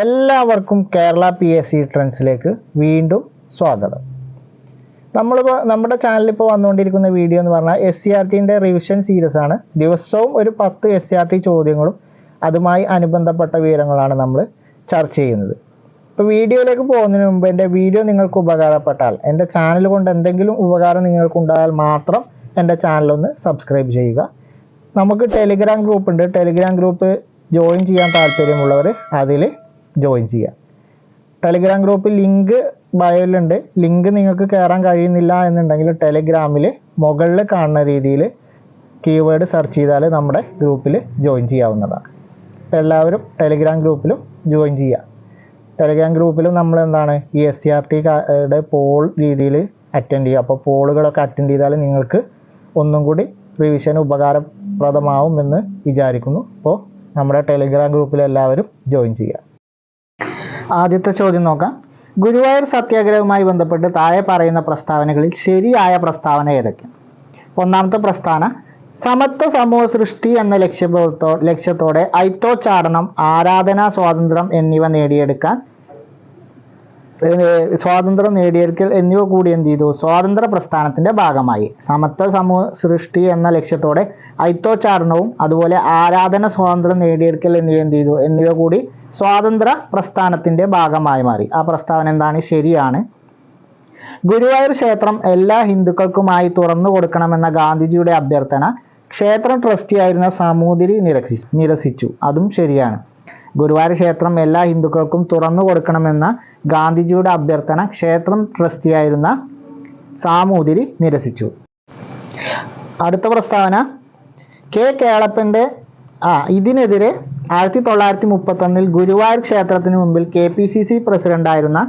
എല്ലാവർക്കും കേരള PSC ട്രെൻഡ്സിലേക്ക് വീണ്ടും സ്വാഗതം. നമ്മുടെ ചാനലിൽ ഇപ്പോൾ വന്നുകൊണ്ടിരിക്കുന്ന വീഡിയോ എന്ന് പറഞ്ഞാൽ SCRTൻ്റെ റിവിഷൻ സീരീസ് ആണ്. ദിവസവും ഒരു 10 SCRT ചോദ്യങ്ങളും അതുമായി അനുബന്ധപ്പെട്ട വിവരങ്ങളാണ് നമ്മൾ ചർച്ച ചെയ്യുന്നത്. ഇപ്പോൾ വീഡിയോയിലേക്ക് പോകുന്നതിന് മുമ്പ് എൻ്റെ വീഡിയോ നിങ്ങൾക്ക് ഉപകാരപ്പെട്ടാൽ, എൻ്റെ ചാനൽ കൊണ്ട് എന്തെങ്കിലും ഉപകാരം നിങ്ങൾക്കുണ്ടായാൽ മാത്രം എൻ്റെ ചാനലൊന്ന് സബ്സ്ക്രൈബ് ചെയ്യുക. നമുക്ക് ടെലിഗ്രാം ഗ്രൂപ്പ് ഉണ്ട്. ടെലിഗ്രാം ഗ്രൂപ്പ് ജോയിൻ ചെയ്യാൻ താല്പര്യമുള്ളവർ അതിൽ ജോയിൻ ചെയ്യുക. ടെലിഗ്രാം ഗ്രൂപ്പിൽ ലിങ്ക് ബയോയിലുണ്ട്. ലിങ്ക് നിങ്ങൾക്ക് കയറാൻ കഴിയുന്നില്ല എന്നുണ്ടെങ്കിൽ ടെലിഗ്രാമിൽ മുകളിൽ കാണുന്ന രീതിയിൽ കീവേഡ് സെർച്ച് ചെയ്താൽ നമ്മുടെ ഗ്രൂപ്പിൽ ജോയിൻ ചെയ്യാവുന്നതാണ്. അപ്പോൾ എല്ലാവരും ടെലിഗ്രാം ഗ്രൂപ്പിലും ജോയിൻ ചെയ്യുക. ടെലിഗ്രാം ഗ്രൂപ്പിലും നമ്മൾ ഈ SCRTയുടെ പോൾ രീതിയിൽ അറ്റൻഡ് ചെയ്യുക. അപ്പോൾ പോളുകളൊക്കെ അറ്റൻഡ് ചെയ്താൽ നിങ്ങൾക്ക് ഒന്നും കൂടി റിവിഷൻ ഉപകാരപ്രദമാവുമെന്ന് വിചാരിക്കുന്നു. അപ്പോൾ നമ്മുടെ ടെലിഗ്രാം ഗ്രൂപ്പിൽ എല്ലാവരും ജോയിൻ ചെയ്യുക. ആദ്യത്തെ ചോദ്യം നോക്കാം. ഗുരുവായൂർ സത്യാഗ്രഹവുമായി ബന്ധപ്പെട്ട് താഴെ പറയുന്ന പ്രസ്താവനകളിൽ ശരിയായ പ്രസ്താവന ഏതൊക്കെയാണ്? ഒന്നാമത്തെ പ്രസ്താവന, സമത്വ സമൂഹ സൃഷ്ടി എന്ന ലക്ഷ്യത്തോടെ ഐത്തോച്ചാടനം, ആരാധനാ സ്വാതന്ത്ര്യം എന്നിവ നേടിയെടുക്കൽ എന്നിവ കൂടി എന്ത് ചെയ്തു? സ്വാതന്ത്ര്യ പ്രസ്ഥാനത്തിന്റെ ഭാഗമായി. സമത്വ സമൂഹ സൃഷ്ടി എന്ന ലക്ഷ്യത്തോടെ ഐത്തോച്ചാടനവും അതുപോലെ ആരാധന സ്വാതന്ത്ര്യം നേടിയെടുക്കൽ എന്നിവ എന്ത് ചെയ്തു? എന്നിവ കൂടി സ്വാതന്ത്ര്യ പ്രസ്ഥാനത്തിന്റെ ഭാഗമായി മാറി. ആ പ്രസ്താവന എന്താണ്? ശരിയാണ്. ഗുരുവായൂർ ക്ഷേത്രം എല്ലാ ഹിന്ദുക്കൾക്കുമായി തുറന്നു കൊടുക്കണമെന്ന ഗാന്ധിജിയുടെ അഭ്യർത്ഥന ക്ഷേത്രം ട്രസ്റ്റിയായിരുന്ന സാമൂതിരി നിരസിച്ചു. അതും ശരിയാണ്. ഗുരുവായൂർ ക്ഷേത്രം എല്ലാ ഹിന്ദുക്കൾക്കും തുറന്നു കൊടുക്കണമെന്ന ഗാന്ധിജിയുടെ അഭ്യർത്ഥന ക്ഷേത്രം ട്രസ്റ്റിയായിരുന്ന സാമൂതിരി നിരസിച്ചു. അടുത്ത പ്രസ്താവന, കേളപ്പന്റെ ഇതിനെതിരെ 1931 ഗുരുവായൂർ ക്ഷേത്രത്തിന് മുമ്പിൽ KPCC പ്രസിഡന്റായിരുന്ന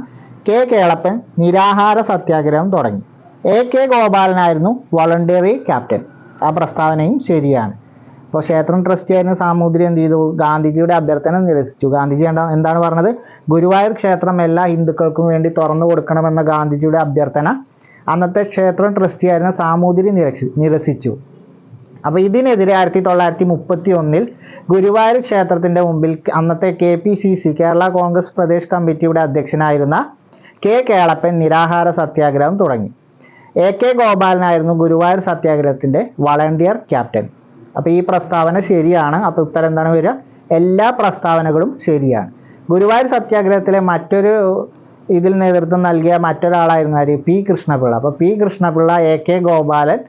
കേളപ്പൻ നിരാഹാര സത്യാഗ്രഹം തുടങ്ങി. AK ഗോപാലനായിരുന്നു വോളണ്ടിയറി ക്യാപ്റ്റൻ. ആ പ്രസ്താവനയും ശരിയാണ്. അപ്പോൾ ക്ഷേത്രം ട്രസ്റ്റി ആയിരുന്ന സാമൂതിരി എന്ത് ചെയ്തു? ഗാന്ധിജിയുടെ അഭ്യർത്ഥന നിരസിച്ചു. ഗാന്ധിജി എന്താണ് പറഞ്ഞത്? ഗുരുവായൂർ ക്ഷേത്രം എല്ലാ ഹിന്ദുക്കൾക്കും വേണ്ടി തുറന്നു കൊടുക്കണമെന്ന ഗാന്ധിജിയുടെ അഭ്യർത്ഥന അന്നത്തെ ക്ഷേത്രം ട്രസ്റ്റി ആയിരുന്ന സാമൂതിരി നിരസിച്ചു. അപ്പോൾ ഇതിനെതിരെ 1931 ഗുരുവായൂർ ക്ഷേത്രത്തിന്റെ മുമ്പിൽ അന്നത്തെ KPCC കേരള കോൺഗ്രസ് പ്രദേശ് കമ്മിറ്റിയുടെ അധ്യക്ഷനായിരുന്ന കേളപ്പൻ നിരാഹാര സത്യാഗ്രഹം തുടങ്ങി. AK ഗോപാലനായിരുന്നു ഗുരുവായൂർ സത്യാഗ്രഹത്തിന്റെ വളണ്ടിയർ ക്യാപ്റ്റൻ. അപ്പോൾ ഈ പ്രസ്താവന ശരിയാണ്. അപ്പോൾ ഉത്തരം എന്താണ് വരിക? എല്ലാ പ്രസ്താവനകളും ശരിയാണ്. ഗുരുവായൂർ സത്യാഗ്രഹത്തിലെ മറ്റൊരു ഇതിൽ നേതൃത്വം നൽകിയ മറ്റൊരാളായിരുന്നു ആര്? P. കൃഷ്ണപിള്ള. അപ്പോൾ P. കൃഷ്ണപിള്ള, AK ഗോപാലൻ,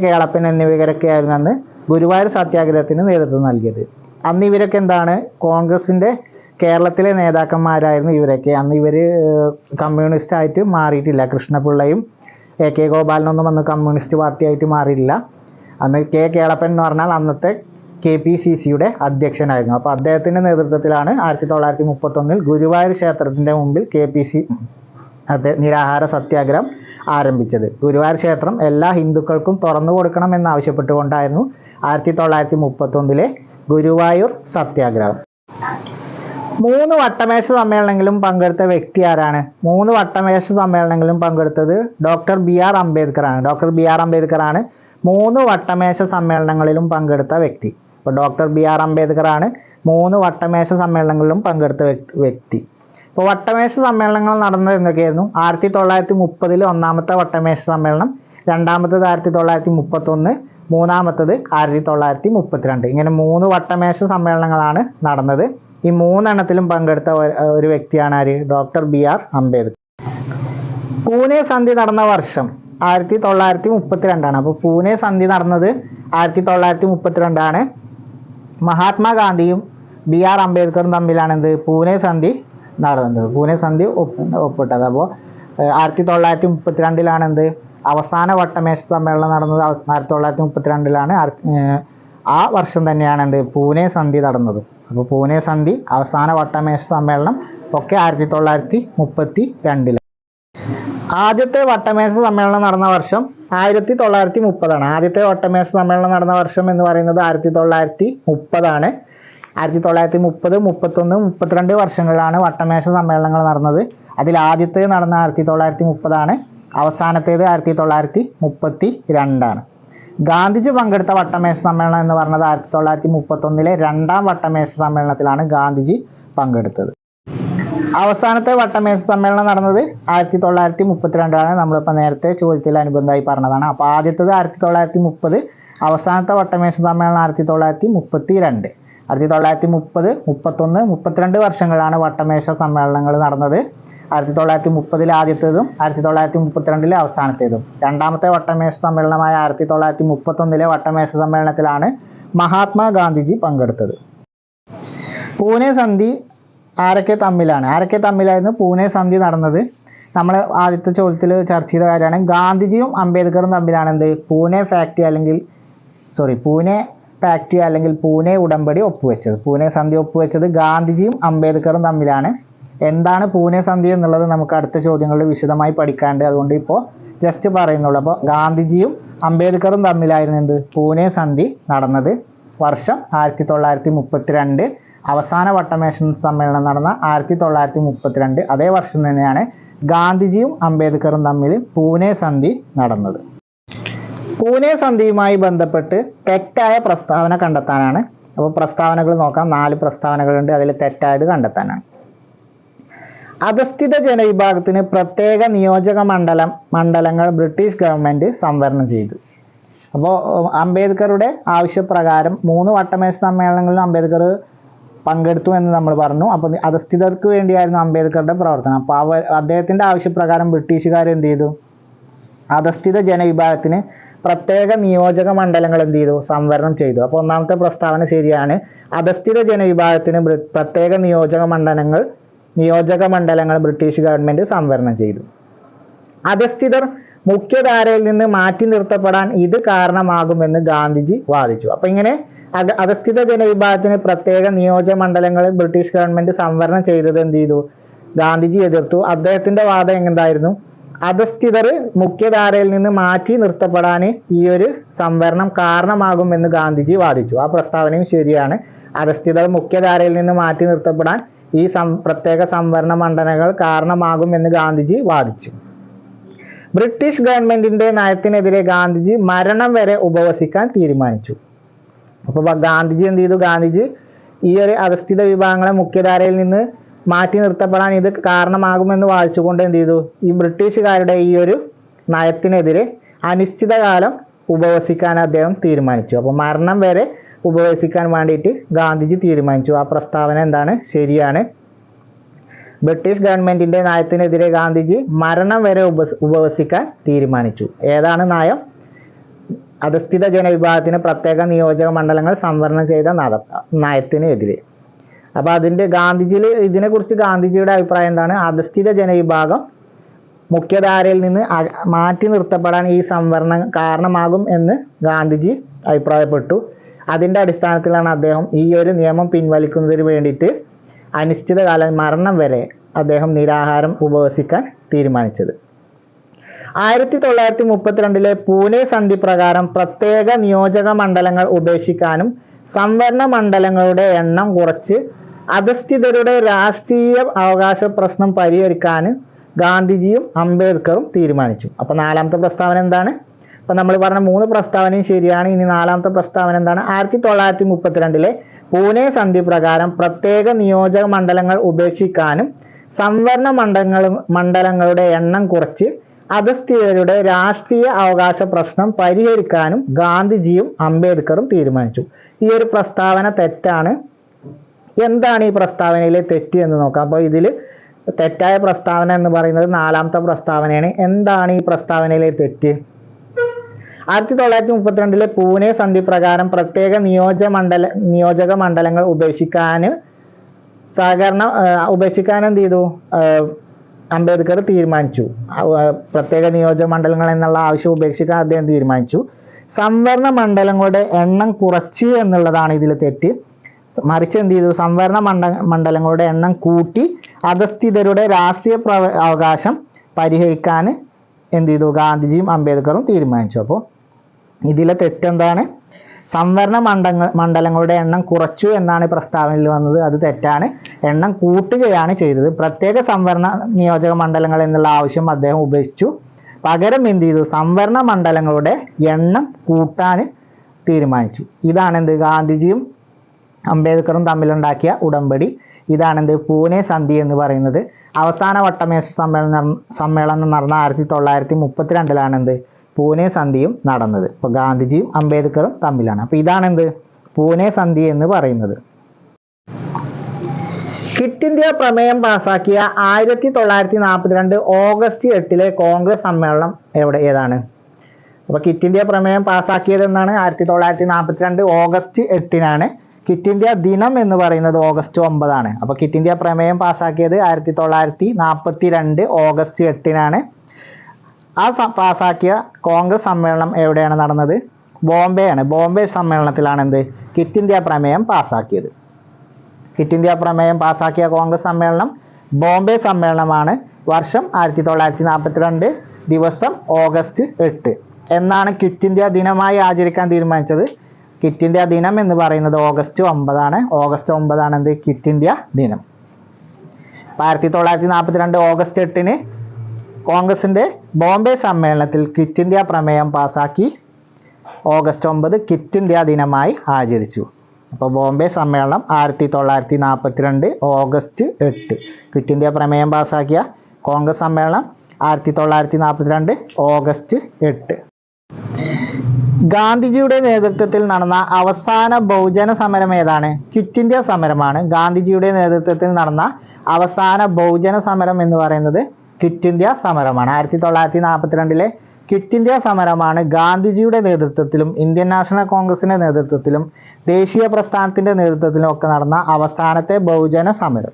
കേളപ്പൻ എന്നിവരൊക്കെ ആയിരുന്നു അന്ന് ഗുരുവായൂർ സത്യാഗ്രഹത്തിന് നേതൃത്വം നൽകിയത്. അന്ന് ഇവരൊക്കെ എന്താണ്? കോൺഗ്രസിന്റെ കേരളത്തിലെ നേതാക്കന്മാരായിരുന്നു ഇവരൊക്കെ. അന്ന് ഇവർ കമ്മ്യൂണിസ്റ്റ് ആയിട്ട് മാറിയിട്ടില്ല. കൃഷ്ണപിള്ളയും AK ഗോപാലനൊന്നും അന്ന് കമ്മ്യൂണിസ്റ്റ് പാർട്ടി ആയിട്ട് മാറിയില്ല. അന്ന് കേളപ്പൻ എന്ന് പറഞ്ഞാൽ അന്നത്തെ KPCCയുടെ അധ്യക്ഷനായിരുന്നു. അപ്പോൾ അദ്ദേഹത്തിന്റെ നേതൃത്വത്തിലാണ് 1931 ഗുരുവായൂർ ക്ഷേത്രത്തിന്റെ മുമ്പിൽ നിരാഹാര സത്യാഗ്രഹം ആരംഭിച്ചത്. ഗുരുവായൂർ ക്ഷേത്രം എല്ലാ ഹിന്ദുക്കൾക്കും തുറന്നു കൊടുക്കണം എന്നാവശ്യപ്പെട്ടുകൊണ്ടായിരുന്നു 1931 ഗുരുവായൂർ സത്യാഗ്രഹം. 3 വട്ടമേശ സമ്മേളനങ്ങളിലും പങ്കെടുത്ത വ്യക്തി ആരാണ്? 3 വട്ടമേശ സമ്മേളനങ്ങളിലും പങ്കെടുത്തത് ഡോക്ടർ BR അംബേദ്കർ ആണ്. ഡോക്ടർ BR അംബേദ്കർ ആണ് 3 വട്ടമേശ സമ്മേളനങ്ങളിലും പങ്കെടുത്ത വ്യക്തി. അപ്പോൾ ഡോക്ടർ BR അംബേദ്കർ ആണ് 3 വട്ടമേശ സമ്മേളനങ്ങളിലും പങ്കെടുത്ത വ്യക്തി. ഇപ്പോൾ വട്ടമേശ സമ്മേളനങ്ങൾ നടന്നത് എന്തൊക്കെയായിരുന്നു? 1930 ഒന്നാമത്തെ വട്ടമേശ സമ്മേളനം, രണ്ടാമത്തേത് 1931, മൂന്നാമത്തേത് 1932. ഇങ്ങനെ 3 വട്ടമേശ സമ്മേളനങ്ങളാണ് നടന്നത്. ഈ 3 എണ്ണത്തിലും പങ്കെടുത്ത ഒരു വ്യക്തിയാണ് ആര്? Doctor BR Ambedkar. പൂനെ സന്ധി നടന്ന വർഷം 1932 ആണ്. അപ്പോൾ പൂനെ സന്ധി നടന്നത് 1932 ആണ്. മഹാത്മാഗാന്ധിയും BR അംബേദ്കറും തമ്മിലാണ് പൂനെ സന്ധി നടന്നത്. പൂനെ സന്ധി ഒപ്പിട്ടത്. അപ്പോൾ 1932 അവസാന വട്ടമേശ സമ്മേളനം നടന്നത്. 1932 ആ വർഷം തന്നെയാണ് പൂനെ സന്ധി നടന്നത്. അപ്പോൾ പൂനെ സന്ധി, അവസാന വട്ടമേശ സമ്മേളനം ഒക്കെ 1932. ആദ്യത്തെ വട്ടമേശ സമ്മേളനം നടന്ന വർഷം 1930 ആണ്. ആദ്യത്തെ വട്ടമേശ സമ്മേളനം നടന്ന വർഷം എന്ന് പറയുന്നത് 1930 ആണ്. 1930, 31, 32 വർഷങ്ങളിലാണ് വട്ടമേശ സമ്മേളനങ്ങൾ നടന്നത്. അതിൽ ആദ്യത്തേത് നടന്ന 1930 ആണ്. അവസാനത്തേത് 1932 ആണ്. ഗാന്ധിജി പങ്കെടുത്ത വട്ടമേശ സമ്മേളനം എന്ന് പറഞ്ഞത് 1931 രണ്ടാം വട്ടമേശ സമ്മേളനത്തിലാണ് ഗാന്ധിജി പങ്കെടുത്തത്. അവസാനത്തെ വട്ടമേശ സമ്മേളനം നടന്നത് 1932 നമ്മളിപ്പോൾ നേരത്തെ ചോദ്യത്തിൽ അനുബന്ധമായി പറഞ്ഞതാണ്. അപ്പോൾ ആദ്യത്തേത് 1930, അവസാനത്തെ വട്ടമേശ സമ്മേളനം 1932. 1930, 31, 32 വർഷങ്ങളാണ് വട്ടമേശ സമ്മേളനങ്ങൾ നടന്നത്. 1930 ആദ്യത്തേതും 1932 അവസാനത്തേതും. രണ്ടാമത്തെ വട്ടമേശ സമ്മേളനമായ 1931 വട്ടമേശ സമ്മേളനത്തിലാണ് മഹാത്മാഗാന്ധിജി പങ്കെടുത്തത്. പൂനെ സന്ധി ആരൊക്കെ തമ്മിലായിരുന്നു പൂനെ സന്ധി നടന്നത്? നമ്മൾ ആദ്യത്തെ ചോദ്യത്തിൽ ചർച്ച ചെയ്ത കാര്യമാണ്. ഗാന്ധിജിയും അംബേദ്കറും തമ്മിലാണ് പൂനെ പാക്ട് അല്ലെങ്കിൽ പൂനെ ഉടമ്പടി ഒപ്പുവെച്ചത്. പൂനെ സന്ധി ഒപ്പുവെച്ചത് ഗാന്ധിജിയും അംബേദ്കറും തമ്മിലാണ്. എന്താണ് പൂനെ സന്ധി എന്നുള്ളത് നമുക്ക് അടുത്ത ചോദ്യങ്ങളിൽ വിശദമായി പഠിക്കാണ്ട്, അതുകൊണ്ട് ഇപ്പോൾ ജസ്റ്റ് പറയുന്നുള്ളൂ. അപ്പോൾ ഗാന്ധിജിയും അംബേദ്കറും തമ്മിലായിരുന്നു പൂനെ സന്ധി നടന്നത്. വർഷം 1932. അവസാന വട്ടമേശ സമ്മേളനം നടന്ന 1932. അതേ വർഷം തന്നെയാണ് ഗാന്ധിജിയും അംബേദ്കറും തമ്മിൽ പൂനെ സന്ധി നടന്നത്. പൂനെ സന്ധിയുമായി ബന്ധപ്പെട്ട് തെറ്റായ പ്രസ്താവന കണ്ടെത്താനാണ്. അപ്പോൾ പ്രസ്താവനകൾ നോക്കാം. 4 പ്രസ്താവനകളുണ്ട്. അതിൽ തെറ്റായത് കണ്ടെത്താനാണ്. അധസ്ഥിത ജനവിഭാഗത്തിന് പ്രത്യേക നിയോജക മണ്ഡലങ്ങൾ ബ്രിട്ടീഷ് ഗവൺമെൻറ് സംവരണം ചെയ്തു. അപ്പോൾ അംബേദ്കറുടെ ആവശ്യപ്രകാരം 3 വട്ടമേശ സമ്മേളനങ്ങളിലും അംബേദ്കർ പങ്കെടുത്തു എന്ന് നമ്മൾ പറഞ്ഞു. അപ്പോൾ അധസ്ഥിതർക്ക് വേണ്ടിയായിരുന്നു അംബേദ്കറുടെ പ്രവർത്തനം. അപ്പോൾ അദ്ദേഹത്തിൻ്റെ ആവശ്യപ്രകാരം ബ്രിട്ടീഷുകാർ എന്ത് ചെയ്തു? അധസ്ഥിത ജനവിഭാഗത്തിന് പ്രത്യേക നിയോജക മണ്ഡലങ്ങൾ എന്ത് ചെയ്തു? സംവരണം ചെയ്തു. അപ്പോൾ ഒന്നാമത്തെ പ്രസ്താവന ശരിയാണ്. അധസ്ഥിത ജനവിഭാഗത്തിന് പ്രത്യേക നിയോജക മണ്ഡലങ്ങൾ ബ്രിട്ടീഷ് ഗവൺമെൻറ് സംവരണം ചെയ്തു. അധസ്ഥിതർ മുഖ്യധാരയിൽ നിന്ന് മാറ്റി നിർത്തപ്പെടാൻ ഇത് കാരണമാകുമെന്ന് ഗാന്ധിജി വാദിച്ചു. അപ്പോൾ ഇങ്ങനെ അധസ്ഥിത ജനവിഭാഗത്തിന് പ്രത്യേക നിയോജക മണ്ഡലങ്ങൾ ബ്രിട്ടീഷ് ഗവൺമെൻറ് സംവരണം ചെയ്തത് എന്ത് ചെയ്തു? ഗാന്ധിജി എതിർത്തു. അദ്ദേഹത്തിൻ്റെ വാദം എന്തായിരുന്നു? അധസ്ഥിതർ മുഖ്യധാരയിൽ നിന്ന് മാറ്റി നിർത്തപ്പെടാൻ ഈ ഒരു സംവരണം കാരണമാകുമെന്ന് ഗാന്ധിജി വാദിച്ചു. ആ പ്രസ്താവനയും ശരിയാണ്. അധസ്ഥിതർ മുഖ്യധാരയിൽ നിന്ന് മാറ്റി നിർത്തപ്പെടാൻ ഈ പ്രത്യേക സംവരണ മണ്ഡലങ്ങൾ കാരണമാകുമെന്ന് ഗാന്ധിജി വാദിച്ചു. ബ്രിട്ടീഷ് ഗവൺമെന്റിന്റെ നയത്തിനെതിരെ ഗാന്ധിജി മരണം വരെ ഉപവസിക്കാൻ തീരുമാനിച്ചു. അപ്പോൾ ഗാന്ധിജി എന്ത് ചെയ്തു? ഗാന്ധിജി ഈ ഒരു അധസ്ഥിത വിഭാഗങ്ങളെ മുഖ്യധാരയിൽ നിന്ന് മാറ്റി നിർത്തപ്പെടാൻ ഇത് കാരണമാകുമെന്ന് വാദിച്ചുകൊണ്ട് എന്ത് ചെയ്തു? ഈ ബ്രിട്ടീഷുകാരുടെ ഈ ഒരു നയത്തിനെതിരെ അനിശ്ചിതകാലം ഉപവസിക്കാൻ അദ്ദേഹം തീരുമാനിച്ചു. അപ്പോൾ മരണം വരെ ഉപവസിക്കാൻ വേണ്ടിയിട്ട് ഗാന്ധിജി തീരുമാനിച്ചു. ആ പ്രസ്താവന എന്താണ്? ശരിയാണ്. ബ്രിട്ടീഷ് ഗവൺമെന്റിന്റെ നയത്തിനെതിരെ ഗാന്ധിജി മരണം വരെ ഉപവസിക്കാൻ തീരുമാനിച്ചു. ഏതാണ് നയം? അധസ്ഥിത ജനവിഭാഗത്തിന് പ്രത്യേക നിയോജക മണ്ഡലങ്ങൾ സംവരണം ചെയ്ത നയത്തിനെതിരെ. അപ്പോൾ ഇതിനെക്കുറിച്ച് ഗാന്ധിജിയുടെ അഭിപ്രായം എന്താണ്? അധസ്ഥിത ജനവിഭാഗം മുഖ്യധാരയിൽ നിന്ന് മാറ്റി നിർത്തപ്പെടാൻ ഈ സംവരണം കാരണമാകും എന്ന് ഗാന്ധിജി അഭിപ്രായപ്പെട്ടു. അതിൻ്റെ അടിസ്ഥാനത്തിലാണ് അദ്ദേഹം ഈ ഒരു നിയമം പിൻവലിക്കുന്നതിന് വേണ്ടിയിട്ട് അനിശ്ചിതകാലം മരണം വരെ അദ്ദേഹം നിരാഹാരം ഉപവസിക്കാൻ തീരുമാനിച്ചത്. 1932 പൂനെ സന്ധി പ്രകാരം പ്രത്യേക നിയോജക മണ്ഡലങ്ങൾ ഉപേക്ഷിക്കാനും സംവരണ മണ്ഡലങ്ങളുടെ എണ്ണം കുറച്ച് അധസ്ഥിതരുടെ രാഷ്ട്രീയ അവകാശ പ്രശ്നം പരിഹരിക്കാനും ഗാന്ധിജിയും അംബേദ്കറും തീരുമാനിച്ചു. അപ്പോൾ 4ാമത്തെ പ്രസ്താവന എന്താണ്? അപ്പോൾ നമ്മൾ പറഞ്ഞ 3 പ്രസ്താവനയും ശരിയാണ്. ഇനി 4ാമത്തെ പ്രസ്താവന എന്താണ്? 1932 പൂനെ സന്ധി പ്രകാരം പ്രത്യേക നിയോജക മണ്ഡലങ്ങൾ ഉപേക്ഷിക്കാനും സംവരണ മണ്ഡലങ്ങളുടെ എണ്ണം കുറച്ച് അധസ്ഥിതരുടെ രാഷ്ട്രീയ അവകാശ പ്രശ്നം പരിഹരിക്കാനും ഗാന്ധിജിയും അംബേദ്കറും തീരുമാനിച്ചു. ഈ ഒരു പ്രസ്താവന തെറ്റാണ്. എന്താണ് ഈ പ്രസ്താവനയിലെ തെറ്റ് എന്ന് നോക്കാം. അപ്പോൾ ഇതിൽ തെറ്റായ പ്രസ്താവന എന്ന് പറയുന്നത് 4ാമത്തെ പ്രസ്താവനയാണ്. എന്താണ് ഈ പ്രസ്താവനയിലെ തെറ്റ്? 1932 പൂനെ സന്ധി പ്രകാരം പ്രത്യേക നിയോജക മണ്ഡലങ്ങൾ ഉപേക്ഷിക്കാൻ എന്ത് ചെയ്തു? അംബേദ്കർ തീരുമാനിച്ചു. പ്രത്യേക നിയോജക മണ്ഡലങ്ങൾ എന്നുള്ള ആവശ്യം ഉപേക്ഷിക്കാൻ അദ്ദേഹം തീരുമാനിച്ചു. സംവരണ മണ്ഡലങ്ങളുടെ എണ്ണം കുറച്ച് എന്നുള്ളതാണ് ഇതിൽ തെറ്റ്. മറിച്ച് എന്ത് ചെയ്തു? സംവരണ മണ്ഡലങ്ങളുടെ എണ്ണം കൂട്ടി അധസ്ഥിതരുടെ രാഷ്ട്രീയ അവകാശം പരിഹരിക്കാൻ എന്ത് ചെയ്തു? ഗാന്ധിജിയും അംബേദ്കറും തീരുമാനിച്ചു. അപ്പോൾ ഇതിലെ തെറ്റെന്താണ്? സംവരണ മണ്ഡലങ്ങളുടെ എണ്ണം കുറച്ചു എന്നാണ് പ്രസ്താവനയിൽ വന്നത്. അത് തെറ്റാണ്. എണ്ണം കൂട്ടുകയാണ് ചെയ്തത്. പ്രത്യേക സംവരണ നിയോജക മണ്ഡലങ്ങൾ എന്നുള്ള ആവശ്യം അദ്ദേഹം ഉപേക്ഷിച്ചു. പകരം എന്ത് ചെയ്തു? സംവരണ മണ്ഡലങ്ങളുടെ എണ്ണം കൂട്ടാൻ തീരുമാനിച്ചു. ഇതാണ് ഗാന്ധിജിയും അംബേദ്കറും തമ്മിലുണ്ടാക്കിയ ഉടമ്പടി. ഇതാണെന്ത് പൂനെ സന്ധി എന്ന് പറയുന്നത്. അവസാന വട്ടമേശ സമ്മേളനം നടന്ന 1932 എന്ത് പൂനെ സന്ധിയും നടന്നത്. ഇപ്പോൾ ഗാന്ധിജിയും അംബേദ്കറും തമ്മിലാണ്. അപ്പോൾ ഇതാണെന്ത് പൂനെ സന്ധി എന്ന് പറയുന്നത്. ക്വിറ്റ് ഇന്ത്യ പ്രമേയം പാസാക്കിയ 1942 ഓഗസ്റ്റ് 8 കോൺഗ്രസ് സമ്മേളനം ഏതാണ്? അപ്പോൾ ക്വിറ്റ് ഇന്ത്യ പ്രമേയം പാസാക്കിയത് എന്നാണ് 1942 ഓഗസ്റ്റ് 8 ക്വിറ്റ് ഇന്ത്യ ദിനം എന്ന് പറയുന്നത് ഓഗസ്റ്റ് 9. അപ്പോൾ ക്വിറ്റ് ഇന്ത്യ പ്രമേയം പാസാക്കിയത് 1942 ഓഗസ്റ്റ് 8 ആ പാസാക്കിയ കോൺഗ്രസ് സമ്മേളനം എവിടെയാണ് നടന്നത്? ബോംബെയാണ്. ബോംബെ സമ്മേളനത്തിലാണ് എന്ത് ക്വിറ്റ് ഇന്ത്യ പ്രമേയം പാസാക്കിയത്. ക്വിറ്റ് ഇന്ത്യ പ്രമേയം പാസാക്കിയ കോൺഗ്രസ് സമ്മേളനം ബോംബെ സമ്മേളനമാണ്. വർഷം 1942, ദിവസം ഓഗസ്റ്റ് 8 എന്നാണ് ക്വിറ്റ് ഇന്ത്യ ദിനമായി ആചരിക്കാൻ തീരുമാനിച്ചത്. ക്വിറ്റ് ഇന്ത്യ ദിനം എന്ന് പറയുന്നത് ഓഗസ്റ്റ് 9. ഓഗസ്റ്റ് 9 എന്ത് ക്വിറ്റ് ഇന്ത്യ ദിനം. 1942 ഓഗസ്റ്റ് 8 കോൺഗ്രസിന്റെ ബോംബെ സമ്മേളനത്തിൽ ക്വിറ്റ് ഇന്ത്യ പ്രമേയം പാസാക്കി. ഓഗസ്റ്റ് 9 ക്വിറ്റ് ഇന്ത്യ ദിനമായി ആചരിച്ചു. അപ്പോൾ ബോംബെ സമ്മേളനം 1942 ഓഗസ്റ്റ് 8 ക്വിറ്റ് ഇന്ത്യ പ്രമേയം പാസാക്കിയ കോൺഗ്രസ് സമ്മേളനം 1942 ഓഗസ്റ്റ് 8. ഗാന്ധിജിയുടെ നേതൃത്വത്തിൽ നടന്ന അവസാന ബഹുജന സമരം ഏതാണ്? ക്വിറ്റ് ഇന്ത്യ സമരമാണ്. ഗാന്ധിജിയുടെ നേതൃത്വത്തിൽ നടന്ന അവസാന ബഹുജന സമരം എന്ന് പറയുന്നത് ക്വിറ്റ് ഇന്ത്യ സമരമാണ്. 1942 ക്വിറ്റ് ഇന്ത്യ സമരമാണ് ഗാന്ധിജിയുടെ നേതൃത്വത്തിലും ഇന്ത്യൻ നാഷണൽ കോൺഗ്രസിന്റെ നേതൃത്വത്തിലും ദേശീയ പ്രസ്ഥാനത്തിന്റെ നേതൃത്വത്തിലും ഒക്കെ നടന്ന അവസാനത്തെ ബഹുജന സമരം.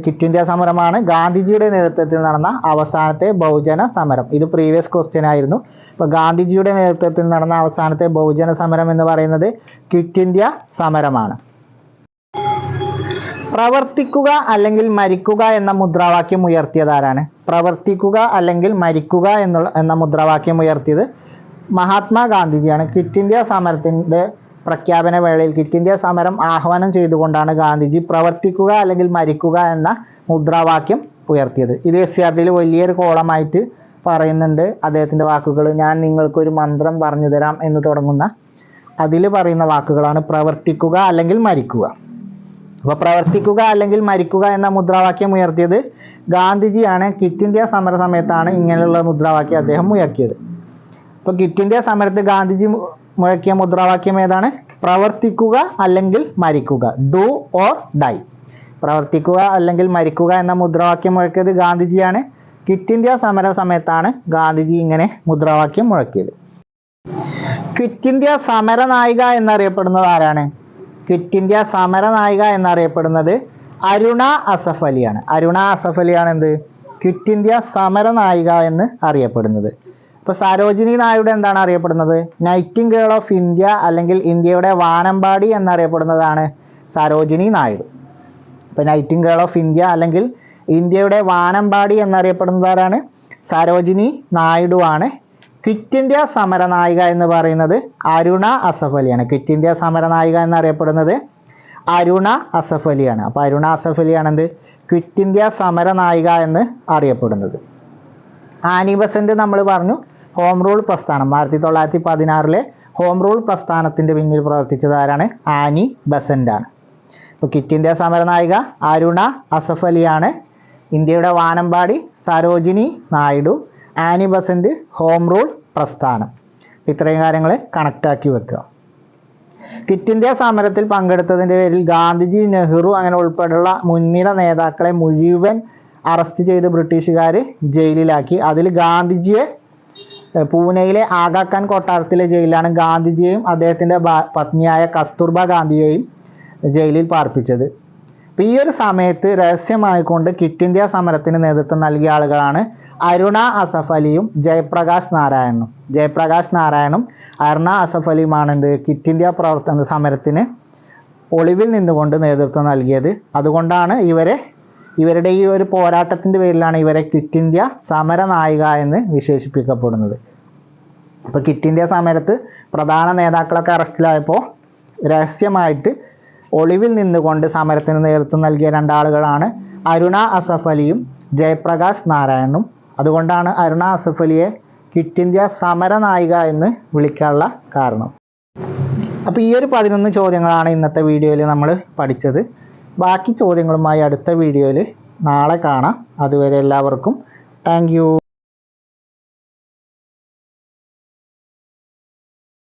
ക്വിറ്റ് ഇന്ത്യ സമരമാണ് ഗാന്ധിജിയുടെ നേതൃത്വത്തിൽ നടന്ന അവസാനത്തെ ബഹുജന സമരം. ഇത് പ്രീവിയസ് ക്വസ്റ്റ്യൻ ആയിരുന്നു. അപ്പോൾ ഗാന്ധിജിയുടെ നേതൃത്വത്തിൽ നടന്ന അവസാനത്തെ ബഹുജന സമരം എന്ന് പറയുന്നത് ക്വിറ്റ് ഇന്ത്യ സമരമാണ്. പ്രവർത്തിക്കുക അല്ലെങ്കിൽ മരിക്കുക എന്ന മുദ്രാവാക്യം ഉയർത്തിയത് ആരാണ്? പ്രവർത്തിക്കുക അല്ലെങ്കിൽ മരിക്കുക എന്ന മുദ്രാവാക്യം ഉയർത്തിയത് മഹാത്മാഗാന്ധിജിയാണ്. ക്വിറ്റ് ഇന്ത്യ സമരത്തിന്റെ പ്രഖ്യാപന വേളയിൽ ക്വിറ്റ് ഇന്ത്യ സമരം ആഹ്വാനം ചെയ്തുകൊണ്ടാണ് ഗാന്ധിജി പ്രവർത്തിക്കുക അല്ലെങ്കിൽ മരിക്കുക എന്ന മുദ്രാവാക്യം ഉയർത്തിയത്. ഇത് SCRTയിൽ വലിയൊരു കോളമായിട്ട് പറയുന്നുണ്ട്. അദ്ദേഹത്തിന്റെ വാക്കുകൾ ഞാൻ നിങ്ങൾക്കൊരു മന്ത്രം പറഞ്ഞു തരാം എന്ന് തുടങ്ങുന്ന അതിൽ പറയുന്ന വാക്കുകളാണ് പ്രവർത്തിക്കുക അല്ലെങ്കിൽ മരിക്കുക. അപ്പോൾ പ്രവർത്തിക്കുക അല്ലെങ്കിൽ മരിക്കുക എന്ന മുദ്രാവാക്യം ഉയർത്തിയത് ഗാന്ധിജിയാണ്. ക്വിറ്റ് ഇന്ത്യ സമര സമയത്താണ് ഇങ്ങനെയുള്ള മുദ്രാവാക്യം അദ്ദേഹം മുഴക്കിയത്. അപ്പോൾ ക്വിറ്റ് ഇന്ത്യ സമരത്തിൽ ഗാന്ധിജി മുഴക്കിയ മുദ്രാവാക്യം ഏതാണ്? പ്രവർത്തിക്കുക അല്ലെങ്കിൽ മരിക്കുക, ഡു ഓർ ഡൈ. പ്രവർത്തിക്കുക അല്ലെങ്കിൽ മരിക്കുക എന്ന മുദ്രാവാക്യം മുഴക്കിയത് ഗാന്ധിജിയാണ്. ക്വിറ്റ് ഇന്ത്യ സമര സമയത്താണ് ഗാന്ധിജി ഇങ്ങനെ മുദ്രാവാക്യം മുഴക്കിയത്. ക്വിറ്റ് ഇന്ത്യ സമരനായിക എന്നറിയപ്പെടുന്നത് ആരാണ്? ക്വിറ്റ് ഇന്ത്യ സമരനായിക എന്നറിയപ്പെടുന്നത് അരുണ അസഫ് അലിയാണ്. അരുണ അസഫ് അലിയാണ് എന്ത് ക്വിറ്റ് ഇന്ത്യ സമരനായിക എന്ന് അറിയപ്പെടുന്നത്. ഇപ്പോൾ സരോജിനി നായിഡു എന്താണ് അറിയപ്പെടുന്നത്? നൈറ്റിംഗേൾ ഓഫ് ഇന്ത്യ അല്ലെങ്കിൽ ഇന്ത്യയുടെ വാനമ്പാടി എന്നറിയപ്പെടുന്നതാണ് സരോജിനി നായിഡു. ഇപ്പോൾ നൈറ്റിംഗേൾ ഓഫ് ഇന്ത്യ അല്ലെങ്കിൽ ഇന്ത്യയുടെ വാനമ്പാടി എന്നറിയപ്പെടുന്നത് ആരാണ്? സരോജിനി നായിഡു ആണ്. ക്വിറ്റ് ഇന്ത്യ സമരനായിക എന്ന് പറയുന്നത് അരുണ അസഫ് അലിയാണ്. ക്വിറ്റ് ഇന്ത്യ സമരനായിക എന്നറിയപ്പെടുന്നത് അരുണ അസഫ് അലിയാണ്. അപ്പോൾ അരുണ അസഫ് അലിയാണ് എന്ത് ക്വിറ്റ് ഇന്ത്യ സമരനായിക എന്ന് അറിയപ്പെടുന്നത്. ആനി ബസന്റ് നമ്മൾ പറഞ്ഞു ഹോം റൂൾ പ്രസ്ഥാനം 1916 ഹോം റൂൾ പ്രസ്ഥാനത്തിന്റെ പിന്നിൽ പ്രവർത്തിച്ചത് ആരാണ്? ആനി ബസന്റ് ആണ്. അപ്പോൾ ക്വിറ്റ് ഇന്ത്യ സമരനായിക അരുണ അസഫ് അലിയാണ്. ഇന്ത്യയുടെ വാനമ്പാടി Sarojini Naidu, Annie Besant home rule പ്രസ്ഥാനം. ഇത്രയും കാര്യങ്ങൾ കണക്റ്റാക്കി വെക്കുക. ക്വിറ്റ് ഇന്ത്യ സമരത്തിൽ പങ്കെടുത്തതിൻ്റെ പേരിൽ ഗാന്ധിജി, നെഹ്റു അങ്ങനെ ഉൾപ്പെടെയുള്ള മുൻനിര നേതാക്കളെ മുഴുവൻ അറസ്റ്റ് ചെയ്ത് ബ്രിട്ടീഷുകാർ ജയിലിലാക്കി. അതിൽ ഗാന്ധിജിയെ പൂനെയിലെ ആഗാഖാൻ കൊട്ടാരത്തിലെ ജയിലിലാണ് ഗാന്ധിജിയെയും അദ്ദേഹത്തിൻ്റെ പത്നിയായ കസ്തൂർബ ഗാന്ധിയെയും ജയിലിൽ പാർപ്പിച്ചത്. അപ്പോൾ ഈ ഒരു സമയത്ത് രഹസ്യമായിക്കൊണ്ട് ക്വിറ്റ് ഇന്ത്യ സമരത്തിന് നേതൃത്വം നൽകിയ ആളുകളാണ് അരുണ അസഫ് അലിയും ജയപ്രകാശ് നാരായണും അരുണ അസഫ് അലിയുമാണ് എന്ത് ക്വിറ്റ് ഇന്ത്യ സമരത്തിന് ഒളിവിൽ നിന്നുകൊണ്ട് നേതൃത്വം നൽകിയത്. അതുകൊണ്ടാണ് ഇവരുടെ ഈ ഒരു പോരാട്ടത്തിൻ്റെ പേരിലാണ് ഇവരെ ക്വിറ്റ് ഇന്ത്യ സമരനായിക എന്ന് വിശേഷിപ്പിക്കപ്പെടുന്നത്. അപ്പോൾ ക്വിറ്റ് ഇന്ത്യ സമരത്ത് പ്രധാന നേതാക്കളൊക്കെ അറസ്റ്റിലായപ്പോൾ രഹസ്യമായിട്ട് ഒളിവിൽ നിന്നുകൊണ്ട് സമരത്തിന് നേതൃത്വം നൽകിയ രണ്ടാളുകളാണ് അരുണ അസഫ് അലിയും ജയപ്രകാശ് നാരായണും. അതുകൊണ്ടാണ് അരുണ അസഫ് അലിയെ ക്വിറ്റ് ഇന്ത്യ സമരനായിക എന്ന് വിളിക്കാനുള്ള കാരണം. അപ്പോൾ ഈ ഒരു 11 ചോദ്യങ്ങളാണ് ഇന്നത്തെ വീഡിയോയിൽ നമ്മൾ പഠിച്ചത്. ബാക്കി ചോദ്യങ്ങളുമായി അടുത്ത വീഡിയോയിൽ നാളെ കാണാം. അതുവരെ എല്ലാവർക്കും താങ്ക് യു.